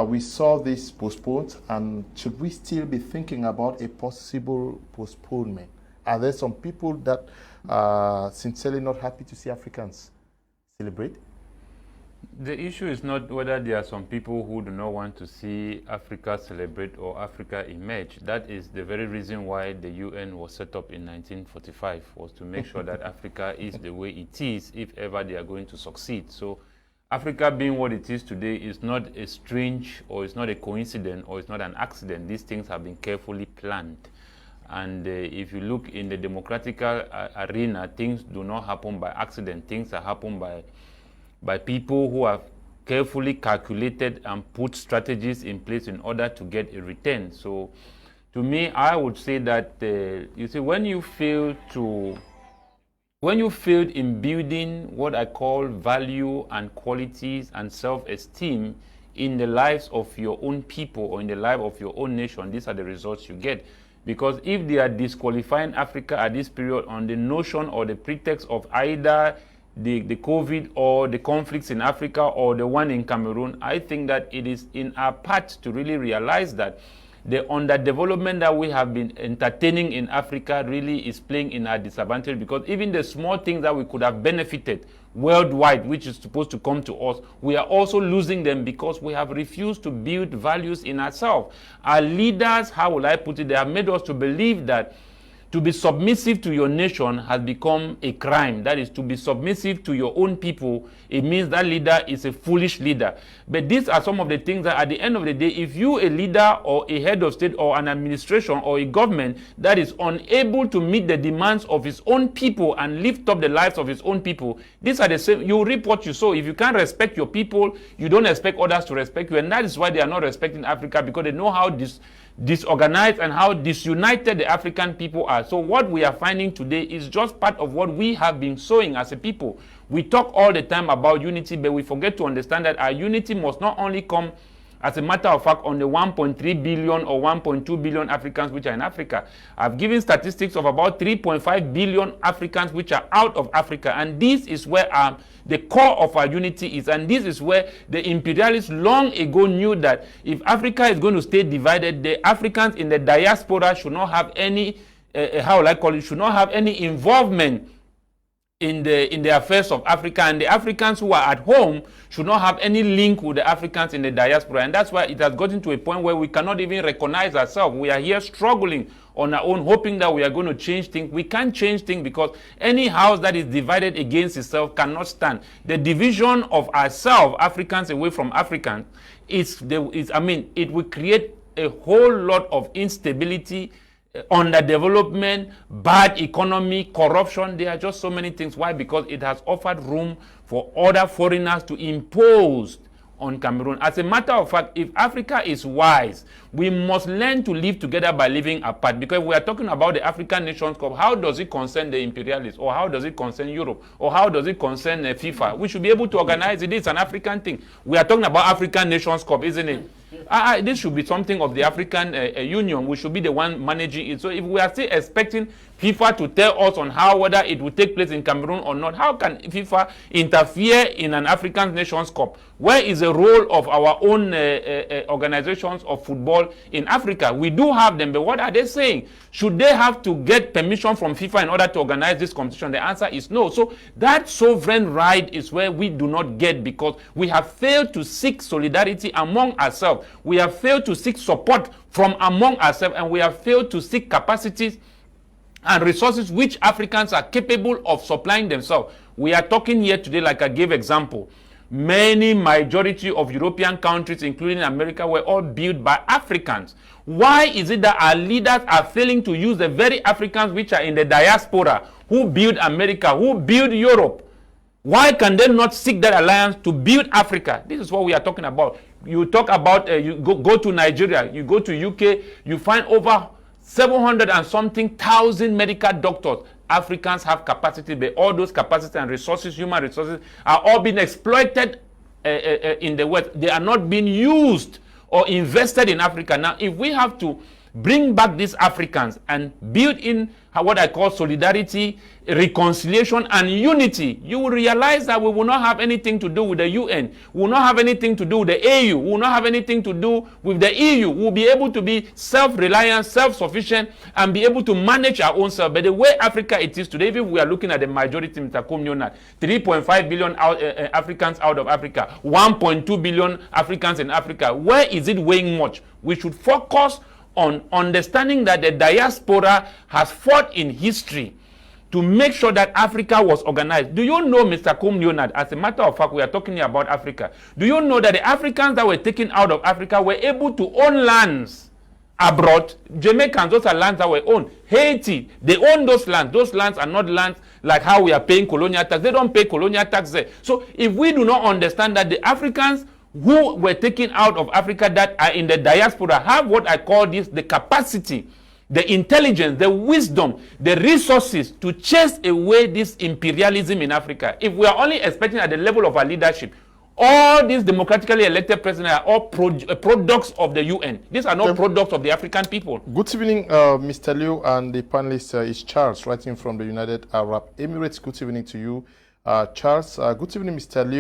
We saw this postponed, and should we still be thinking about a possible postponement? Are there some people that are sincerely not happy to see Africans celebrate? The issue is not whether there are some people who do not want to see Africa celebrate or Africa emerge. That is the very reason why the UN was set up in 1945, was to make sure that Africa is the way it is if ever they are going to succeed. So Africa being what it is today is not a strange, or it's not a coincidence, or it's not an accident. These things have been carefully planned. And if you look in the democratic arena, things do not happen by accident. Things are happen by people who have carefully calculated and put strategies in place in order to get a return. So to me, I would say that, you see, when you failed in building what I call value and qualities and self-esteem in the lives of your own people or in the life of your own nation, these are the results you get. Because if they are disqualifying Africa at this period on the notion or the pretext of either the COVID or the conflicts in Africa or the one in Cameroon, I think that it is in our part to really realize that the underdevelopment that we have been entertaining in Africa really is playing in our disadvantage, because even the small things that we could have benefited worldwide, which is supposed to come to us, we are also losing them because we have refused to build values in ourselves. Our leaders, how will I put it, they have made us to believe that to be submissive to your nation has become a crime. That is, to be submissive to your own people, it means that leader is a foolish leader. But these are some of the things that at the end of the day, if you, a leader or a head of state or an administration or a government that is unable to meet the demands of its own people and lift up the lives of its own people, these are the same, you reap what you sow. If you can't respect your people, you don't expect others to respect you. And that is why they are not respecting Africa, because they know how disorganized and how disunited the African people are. So what we are finding today is just part of what we have been sowing as a people. We talk all the time about unity, but we forget to understand that our unity must not only come, as a matter of fact, on the 1.3 billion or 1.2 billion Africans which are in Africa. I've given statistics of about 3.5 billion Africans which are out of Africa. And this is where the core of our unity is. And this is where the imperialists long ago knew that if Africa is going to stay divided, the Africans in the diaspora should not have any, should not have any involvement in the affairs of Africa, and the Africans who are at home should not have any link with the Africans in the diaspora. And that's why it has gotten to a point where we cannot even recognize ourselves. We are here struggling on our own, hoping that we are going to change things. We can't change things because any house that is divided against itself cannot stand. The division of ourselves, Africans away from Africans, it will create a whole lot of instability, underdevelopment, bad economy, corruption. There are just so many things. Why? Because it has offered room for other foreigners to impose on Cameroon. As a matter of fact, if Africa is wise, we must learn to live together by living apart. Because we are talking about the African Nations Cup. How does it concern the imperialists? Or how does it concern Europe? Or how does it concern FIFA? We should be able to organize it. It's an African thing. We are talking about African Nations Cup, isn't it? This should be something of the African Union. We should be the one managing it. So if we are still expecting FIFA to tell us on whether it will take place in Cameroon or not, how can FIFA interfere in an African Nations Cup? Where is the role of our own organizations of football in Africa? We do have them, but what are they saying? Should they have to get permission from FIFA in order to organize this competition? The answer is no. So that sovereign right is where we do not get, because we have failed to seek solidarity among ourselves. We have failed to seek support from among ourselves, and we have failed to seek capacities and resources which Africans are capable of supplying themselves. We are talking here today, like I gave example. Majority of European countries, including America, were all built by Africans. Why is it that our leaders are failing to use the very Africans which are in the diaspora, who build America, who build Europe? Why can they not seek that alliance to build Africa? This is what we are talking about. You talk about, you go to Nigeria, you go to UK, you find over 700 and something thousand medical doctors. Africans have capacity, but all those capacities and resources, human resources, are all being exploited in the West. They are not being used or invested in Africa. Now, if we have to bring back these Africans and build in what I call solidarity, reconciliation, and unity, you will realize that we will not have anything to do with the UN. We will not have anything to do with the AU. We will not have anything to do with the EU. We will be able to be self-reliant, self-sufficient, and be able to manage our own self. But the way Africa it is today, if we are looking at the majority, Mr. Komyonat, 3.5 billion Africans out of Africa, 1.2 billion Africans in Africa, where is it weighing much? We should focus on understanding that the diaspora has fought in history to make sure that Africa was organized. Do you know, Mr. Komyonat, as a matter of fact, we are talking about Africa. Do you know that the Africans that were taken out of Africa were able to own lands abroad? Jamaicans, those are lands that were owned. Haiti, they own those lands. Those lands are not lands like how we are paying colonial tax. They don't pay colonial tax there. So if we do not understand that the Africans who were taken out of Africa that are in the diaspora have what I call this, the capacity, the intelligence, the wisdom, the resources to chase away this imperialism in Africa. If we are only expecting at the level of our leadership, all these democratically elected presidents are all products of the UN. These are not products of the African people. Good evening, Mr. Liu, and the panelist is Charles, writing from the United Arab Emirates. Good evening to you, Charles. Good evening, Mr. Liu.